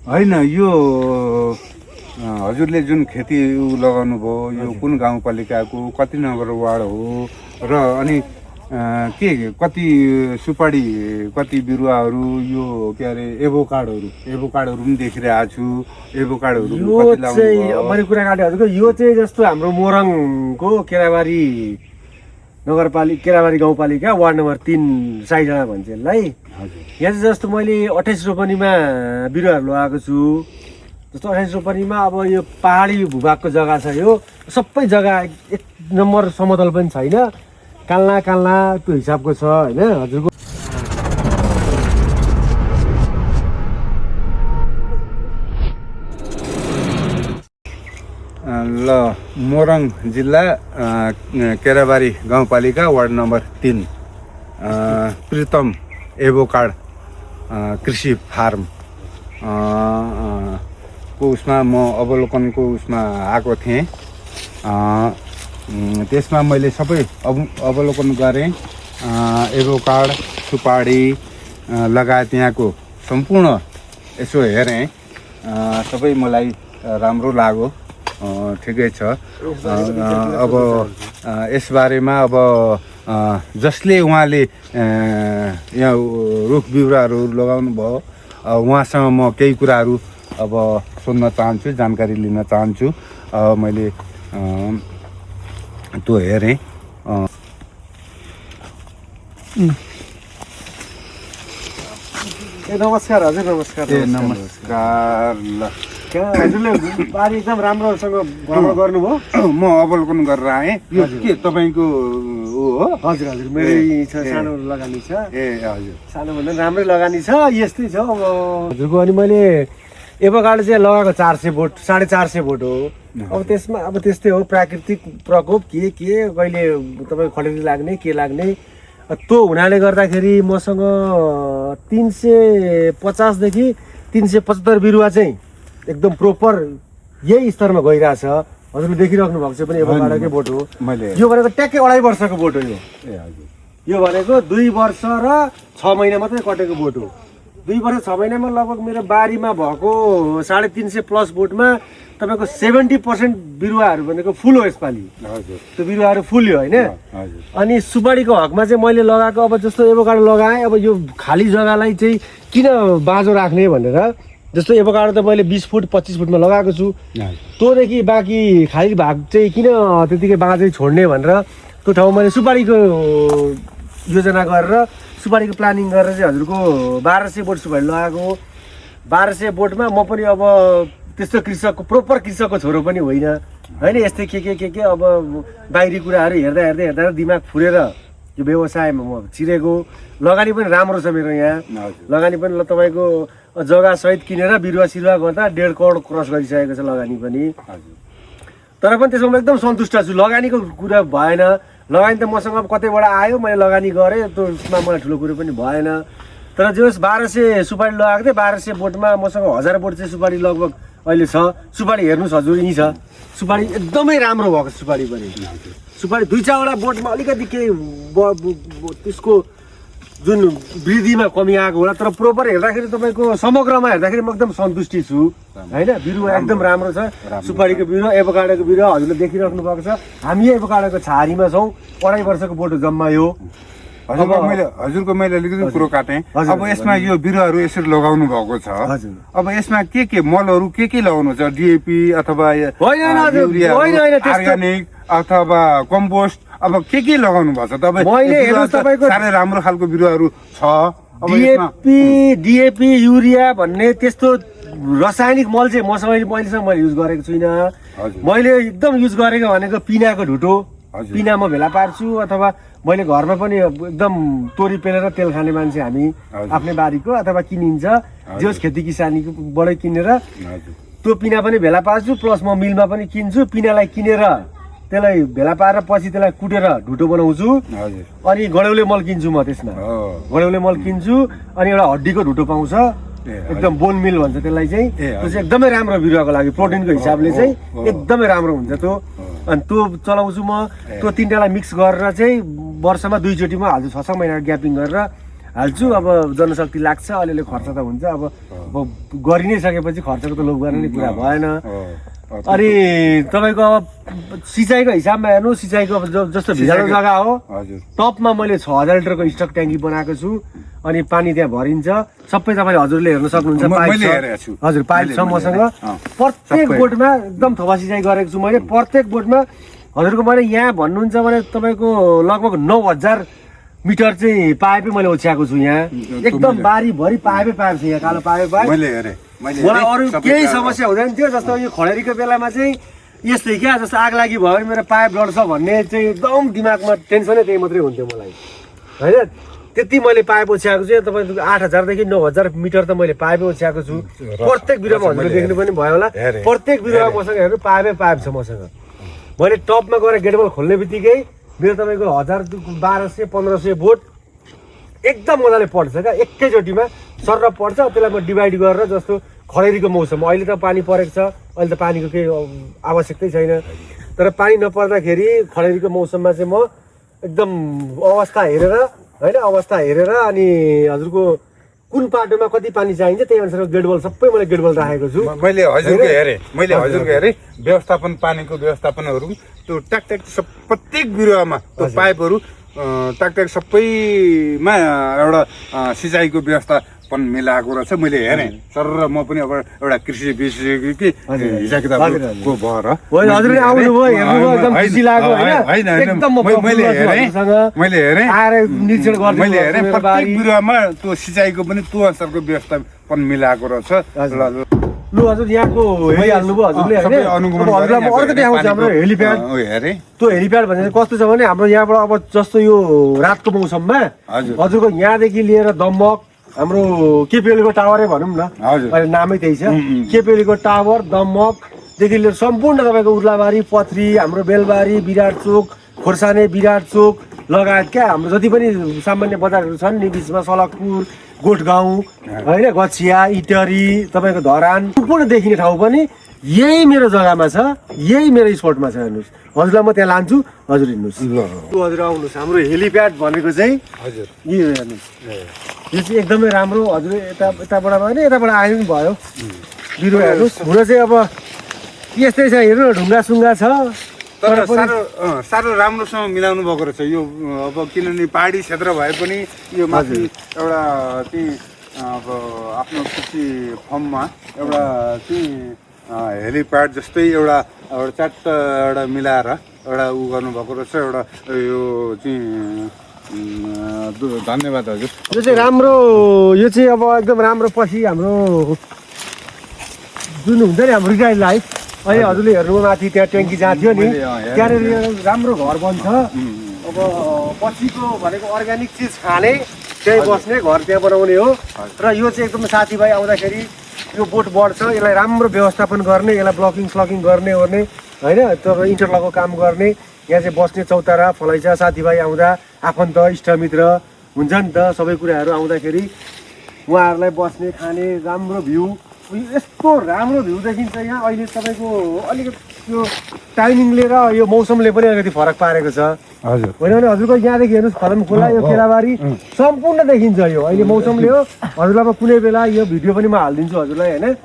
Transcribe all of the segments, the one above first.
होइन यो हजुरले जुन खेती लगाउनु भयो यो कुन गाउँपालिकाको कति नम्बर वार्ड हो र अनि के कति सुपारी कति बिरुवाहरू यो के अरे एभोकाडोहरू पनि देखिरहेको छु एभोकाडोहरू यो चाहिँ मैले कुरा काटेँ हजुरको यो चाहिँ जस्तो हाम्रो मोरङको केराबारी केराबारी गाउँपालिका वार्ड नम्बर 3 साइडाँडा भन्छ यसलाई। यहाँ चाहिँ जस्तो मैले 28 रोपनीमा बिरुवाहरू लगाएको छु। जस्तो 28 रोपनीमा अब यो पहाडी भूभागको जग्गा छ, यो सबै जग्गा एक नम्बर समतल पनि छैन, काल्ला त्यो हिसाबको छ होइन हजुरको। ल मोरङ जिल्ला केराबारी गाउँपालिका वार्ड नम्बर 3 प्रितम एभोकाड कृषि फार्म को उसमा म अवलोकनको उसमा आएको थिएँ। त्यसमा मैले सबै अवलोकन गरेँ। एभोकाड सुपारी लगायत यहाँको सम्पूर्ण यसो हेरेँ, सबै मलाई राम्रो लाग्यो, ठिकै छ। अब यसबारेमा अब जसले उहाँले यहाँ रुख बिरुवाहरू लगाउनु भयो उहाँसँग म केही कुराहरू अब सोध्न चाहन्छु, जानकारी लिन चाहन्छु। मैले त्यो हेरेँ। नमस्कार हजुर। नमस्कार। नमस्कार। ल हजुरले बारी एकदम राम्रोसँग भ्रमण गर्नुभयो। म अवलोकन गरेर आएँ। यो के तपाईँको हो? हजुर मेरै छ, सानो लगानी छ। हजुर सानो भन्दा राम्रै लगानी छ, यस्तै छ अब हजुरको। अनि मैले एभोकाडो चाहिँ लगाएको 400 बोट 450 बोट हो। अब त्यसमा अब त्यस्तै हो, प्राकृतिक प्रकोप के कहिले तपाईँको खडेरी लाग्ने के लाग्ने त्यो हुनाले गर्दाखेरि मसँग 350 देखि 375 बिरुवा चाहिँ एकदम प्रोपर यही स्तरमा गइरहेछ। हजुरले देखिराख्नु भएको छ पनि एभोकाडोकै बोट हो। यो भनेको ट्याक्कै 2.5 वर्षको बोट हो यो। यो भनेको 2 वर्ष र 6 महिना मात्रै कटेको बोट हो। 2 वर्ष 6 महिनामा लगभग मेरो बारीमा भएको 350 प्लस बोटमा तपाईँको 70% बिरुवाहरू भनेको फुल हो यसपालि। त्यो बिरुवाहरू फुल्यो होइन। अनि सुपारीको हकमा चाहिँ मैले लगाएको अब जस्तो एभोकाडो लगाएँ, अब यो खाली जग्गालाई चाहिँ किन बाँझो राख्ने भनेर, जस्तो एभोकाडो त मैले 20 फुट 25 फुटमा लगाएको छु, त्योदेखि बाँकी खाली भाग चाहिँ किन त्यतिकै बाँझै छोड्ने भनेर त्यो ठाउँमा मैले सुपारीको योजना गरेर सुपारीको प्लानिङ गरेर चाहिँ हजुरको 1200 बोट सुपारी लगाएको। 1200 बोटमा म पनि अब त्यस्तो कृषकको प्रोपर कृषकको छोरो पनि होइन होइन, यस्तै के अब बाहिरी कुराहरू हेर्दा दिमाग फुरेर यो व्यवसायमा म छिरेको। लगानी पनि राम्रो छ मेरो यहाँ, लगानी पनि तपाईँको जग्गा सहित किनेर बिरुवा सिरुवा गर्दा 1.5 करोड क्रस गरिसकेको छ लगानी पनि। तर पनि त्यसमा म एकदम सन्तुष्ट छु। लगानीको कुरा भएन, लगानी त मसँग अब कतैबाट आयो, मैले लगानी गरेँ, त्यसमा मलाई ठुलो कुरो पनि भएन। तर जे होस् 1200 सुपारी लगाएको थिएँ। 1200 बोटमा मसँग 1000 बोट चाहिँ सुपारी लगभग अहिले छ। सुपारी हेर्नुहोस् हजुर, यहीँ छ सुपारी, एकदमै राम्रो भएको सुपारी पनि। सुपारी 2-4वटा बोटमा अलिकति केही त्यसको जुन वृद्धिमा कमी आएको होला, तर प्रोपर हेर्दाखेरि तपाईँको समग्रमा हेर्दाखेरि म एकदम सन्तुष्टि छु होइन। बिरुवा एकदम राम्रो छ। सुपारीको बिरुवा एभोकाडोको बिरुवा हजुरले देखिराख्नु भएको छ। हामी एभोकाडोको छारीमा छौँ। 2.5 वर्षको बोट हो जम्मा यो। हजुरको मैले अलिकति कुरो काटेँ। अब यसमा यो बिरुवाहरू यसरी लगाउनु भएको छ, अब यसमा के मलहरू के लगाउनु छ? डिएपी अथवा अर्ग्यानिक अथवा कम्पोस्ट अब के लगाउनु भएको छ तपाईँ? साह्रै राम्रो खालको बिरुवाहरू छ। डिएपी युरिया भन्ने त्यस्तो रासायनिक मल चाहिँ अहिलेसम्म मैले युज गरेको छुइनँ। मैले एकदम युज गरेको भनेको पिनाको ढुटो, पिना म भेला पार्छु, अथवा मैले घरमा पनि एकदम तोरी पेलेर तेल खाने मान्छे हामी, आफ्नै बारीको अथवा किनिन्छ जे होस् खेती किसानीकोबाटै किनेर त्यो पिना पनि भेला पार्छु। प्लस म मिलमा पनि किन्छु, पिनालाई किनेर त्यसलाई भेला पारेर पछि त्यसलाई कुटेर ढुटो बनाउँछु। अनि गडौले मल किन्छु म, त्यसमा गडौले मल किन्छु। अनि एउटा हड्डीको ढुटो पाउँछ, एकदम बोन मिल भन्छ त्यसलाई चाहिँ। त्यो चाहिँ एकदमै राम्रो बिरुवाको लागि, प्रोटिनको हिसाबले चाहिँ एकदमै राम्रो हुन्छ त्यो। अनि त्यो चलाउँछु म। त्यो 3टालाई मिक्स गरेर चाहिँ वर्षमा 2 चोटि म हाल्छु, 6-6 महिना ग्यापिङ गरेर। हाल्छु। अब जनशक्ति लाग्छ, अलिअलि खर्च त हुन्छ। अब गरि नै सकेपछि खर्चको त लोभ गर्ने कुरा भएन। अनि तपाईँको अब सिँचाइको हिसाबमा हेर्नु, सिँचाइको अब जस्तो भिजालो जग्गा हो, टपमा मैले 6000 लिटरको स्टक ट्याङ्की बनाएको छु। अनि पानी त्यहाँ भरिन्छ सबै। तपाईँले हजुरले हेर्न सक्नुहुन्छ, हजुर पाइप छ मसँग। प्रत्येक बोटमा एकदम थोपा सिँचाइ गरेको छु मैले। प्रत्येक बोटमा हजुरको मैले यहाँ भन्नुहुन्छ भने तपाईँको लगभग 9000 मिटर चाहिँ पाइपै मैले ओछ्याएको छु। यहाँ एकदम बारीभरि पाइपै पाइप छ, यहाँ कालो पाइप। मलाई अरू केही समस्या हुँदैन थियो। जस्तो यो खडेरीको बेलामा चाहिँ यस्तै क्या, जस्तो आग लागि भयो भने मेरो पाइप लड्छ भन्ने चाहिँ एकदम दिमागमा टेन्सनै त्यही मात्रै हुन्थ्यो मलाई, होइन? त्यति मैले पाइप ओछ्याएको छु। तपाईँको 8000 देखि 9000 मिटर त मैले पाइपै ओछ्याएको छु। प्रत्येक बिरुवामा हजुरले देख्नु पनि भयो होला, प्रत्येक बिरुवा मसँग हेर्नु पाइपै पाइप छ मसँग। मैले टपमा गएर गेटबल खोल्ने बित्तिकै मेरो तपाईँको 1000 1200 1500 बोट एकदम मजाले पर्छ क्या, एकैचोटिमा सर पर्छ। त्यसलाई म डिभाइड गरेर, जस्तो खडेरीको मौसम अहिले त पानी परेको छ, अहिले त पानीको केही आवश्यकतै छैन। तर पानी नपर्दाखेरि खडेरीको मौसममा चाहिँ म एकदम अवस्था हेरेर, होइन, अवस्था हेरेर अनि हजुरको कुन पाटोमा कति पानी चाहिन्छ त्यही अनुसार गेटबल सबै मैले गेटबल राखेको छु। मैले हजुरको हेरेँ व्यवस्थापन, पानीको व्यवस्थापनहरू त्यो ट्याक प्रत्येक बिरुवामा त्यो पाइपहरू ट्याक सबैमा एउटा सिँचाइको व्यवस्थापन मिलाएको रहेछ। मैले हेरेँ सर, म पनि अब एउटा कृषि विशेषज्ञ हिसाब किताबको भएर हजुरले आउनुभयो, हेर्नुभयो, एकदम खुसी लाग्यो, होइन? एकदम मैले हेरेँ आएर निरीक्षण गर्दै मैले हेरेँ प्रत्येक बिरुवामा त्यो सिँचाइको पनि त्यो अनुसारको व्यवस्थापन मिलाएको रहेछ। लु हजुर यहाँको हेरिहाल्नुभयो हजुरले, हजुरलाई म अर्को देखाउँछु हाम्रो हेलिप्याड। त्यो हेलिप्याड भने कस्तो छ भने हाम्रो यहाँबाट अब जस्तो यो रातको मौसममा हजुरको यहाँदेखि लिएर दमक हाम्रो केपिएलको टावरै भनौँ न, अहिले नामै त्यही छ, केपिएलको टावर दमकदेखि लिएर सम्पूर्ण तपाईँको उर्लाबारी, पथरी, हाम्रो बेलबारी, विराट चोक, खोर्साने, विराट चोक लगायत क्या हाम्रो जति पनि सामान्य बजारहरू छन् नि, बिचमा सलकपुर, गोठगाउँ, होइन, गछिया, इटरी, तपाईँको धरान, सम्पूर्ण देखिने ठाउँ पनि यही मेरो जग्गामा छ, यही मेरो स्पटमा छ। हेर्नुहोस्, हजुरलाई म त्यहाँ लान्छु, हजुर हिँड्नुहोस्। हजुर आउनुहोस्। हाम्रो हेलिप्याड भनेको चाहिँ हजुर यो हेर्नुहोस्, यो चाहिँ एकदमै राम्रो। हजुर यताबाट होइन, यताबाट आयो पनि भयो। बिरुवा हेर्नुहोस्, हुन चाहिँ अब यस्तै छ, हेर्नु ढुङ्गा सुङ्गा छ, तर साह्रो राम्रोसँग मिलाउनु भएको रहेछ यो। अब किनभने पहाडी क्षेत्र भए पनि यो माथि एउटा चाहिँ अब आफ्नो कृषि फर्ममा एउटा चाहिँ हेलिप्याड जस्तै एउटा च्याट्ट एउटा मिलाएर एउटा उ गर्नुभएको रहेछ। एउटा यो चाहिँ धन्यवाद हजुर। यो चाहिँ राम्रो, यो चाहिँ अब एकदम राम्रो। पछि हाम्रो जुन हुन्छ नि हाम्रो रिटायर्ड लाइफ, अहिले हजुरले हेर्नु माथि त्यहाँ ट्याङ्की जहाँ थियो नि, त्यहाँनिर राम्रो घर बन्छ। अब पछिको भनेको अर्ग्यानिक चिज खाने, त्यहीँ बस्ने, घर त्यहाँ बनाउने हो। र यो चाहिँ एकदम साथीभाइ आउँदाखेरि यो बोट बढ्छ, यसलाई राम्रो व्यवस्थापन गर्ने, यसलाई ब्लकिङ स्लकिङ गर्ने ओर्ने, होइन, तपाईँ इन्टरलकको काम गर्ने। यहाँ चाहिँ बस्ने चौतारा फलैचा, साथीभाइ आउँदा आफन्त इष्टमित्र हुन्छ नि त, सबै कुराहरू आउँदाखेरि उहाँहरूलाई बस्ने खाने राम्रो भ्यू। यस्तो राम्रो भ्यू देखिन्छ यहाँ। अहिले तपाईँको अलिकति यो टाइमिङले र यो मौसमले पनि अलिकति फरक पारेको छ, हजुर, होइन भने हजुरको यहाँदेखि हेर्नुहोस् खलम खोला, यो केराबारी सम्पूर्ण देखिन्छ। यो अहिले मौसमले हो, हजुरलाई म कुनै बेला यो भिडियो पनि म हालिदिन्छु हजुरलाई, होइन?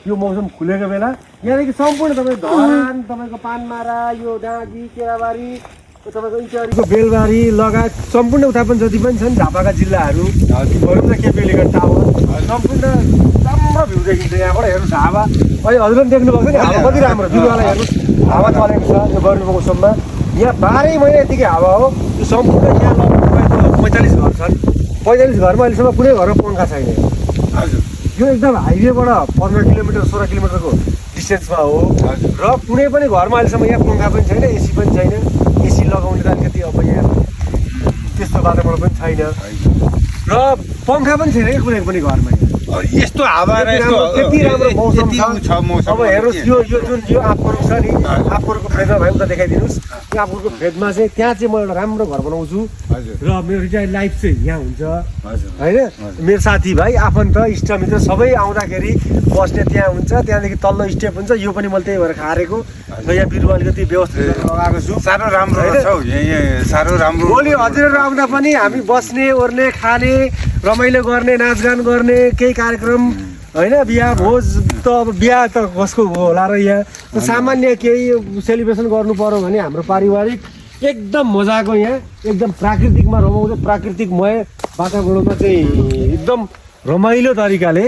यो मौसम खुलेको बेला यहाँदेखि सम्पूर्ण तपाईँको धरान, तपाईँको पानमारा, यो डाँगी, केराबारी, तपाईँको इटरीको बेलबारी लगायत सम्पूर्ण उता पनि जति पनि छन् झापाका जिल्लाहरू, भनौँ न केपिएलको टावर, सम्पूर्ण राम्रो भ्यू देखिन्छ यहाँबाट। हेर्नुहोस् हावा, अहिले हजुरले पनि देख्नुभएको छ नि हावा कति राम्रो। बिरुवालाई हेर्नुहोस्, हावा चलेको छ यो गर्मीको मौसममा। यहाँ 12 महिना यतिकै हावा हो। यो सम्पूर्ण यहाँ लगभग 45 घर छन्। 45 घरमा अहिलेसम्म कुनै घरमा पङ्खा छैन। हजुर, यो एकदम हाइवेबाट 15 किलोमिटर 16 किलोमिटरको डिस्टेन्समा हो। र कुनै पनि घरमा अहिलेसम्म यहाँ पङ्खा पनि छैन, एसी पनि छैन। एसी लगाउने त अलिकति अब यहाँ त्यस्तो वातावरण पनि छैन, र पङ्खा पनि छैन कि कुनै पनि घरमा। यस्तो हावा र यस्तो त्यति राम्रो मौसम यति छ मौसम अब हेर्नुहोस् यो जुन यो आँपहरूको छ नि आँपहरूको फेदमा भाइ उता देखाइदिनुहोस् यो आँपहरूको फेदमा चाहिँ त्यहाँ चाहिँ म एउटा राम्रो घर बनाउँछु हजुर र मेरो रिटायर्ड लाइफ चाहिँ यहाँ हुन्छ हजुर होइन मेरो साथीभाइ आफन्त इष्टमित्र सबै आउँदाखेरि बस्ने त्यहाँ हुन्छ त्यहाँदेखि तल्लो स्टेप हुन्छ यो पनि मैले त्यही भएर खारेको र यहाँ बिरुवा अलिकति व्यवस्थित गरेर लगाएको छु साह्रो राम्रो छ हौ यहाँ साह्रो राम्रो भोलि हजुरहरू आउँदा पनि हामी बस्ने ओर्ने खाने रमाइलो गर्ने नाचगान गर्ने केही कार्यक्रम होइन बिहा भोज त अब बिहा त कसको होला र यहाँ सामान्य केही सेलिब्रेसन गर्नु पर्यो भने हाम्रो पारिवारिक एकदम मजाको यहाँ एकदम प्राकृतिकमा रमाउँदै प्राकृतिकमय वातावरणमा चाहिँ एकदम रमाइलो तरिकाले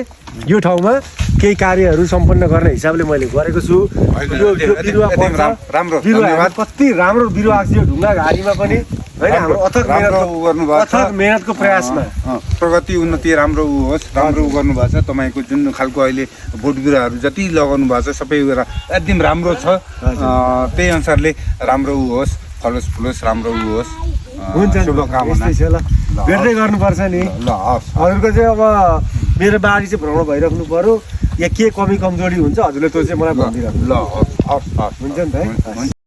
यो ठाउँमा केही कार्यहरू सम्पन्न गर्ने हिसाबले मैले गरेको छु यो बिरुवा राम्रो बिरुवा कति राम्रो बिरुवा आएको छ यो ढुङ्गा घारीमा पनि होइन हाम्रो अथक मेहनतको प्रयासमा प्रगति उन्नति राम्रो होस् राम्रो गर्नुभएको छ तपाईँको जुन खालको अहिले बोट बिरुवाहरू जति लगाउनु भएको छ सबै एकदम राम्रो छ त्यही अनुसारले राम्रो होस् फलोस् फुलोस् राम्रो होस् हुन्छ शुभकामना यस्तै छ ल भेट्दै गर्नुपर्छ नि ल हस् हजुरको चाहिँ अब मेरो बारी चाहिँ भ्रमण भइराख्नु पर्यो या के कमी कमजोरी हुन्छ हजुरले त्यो चाहिँ मलाई भनिदिनु ल हस् हस् हस् हुन्छ नि त है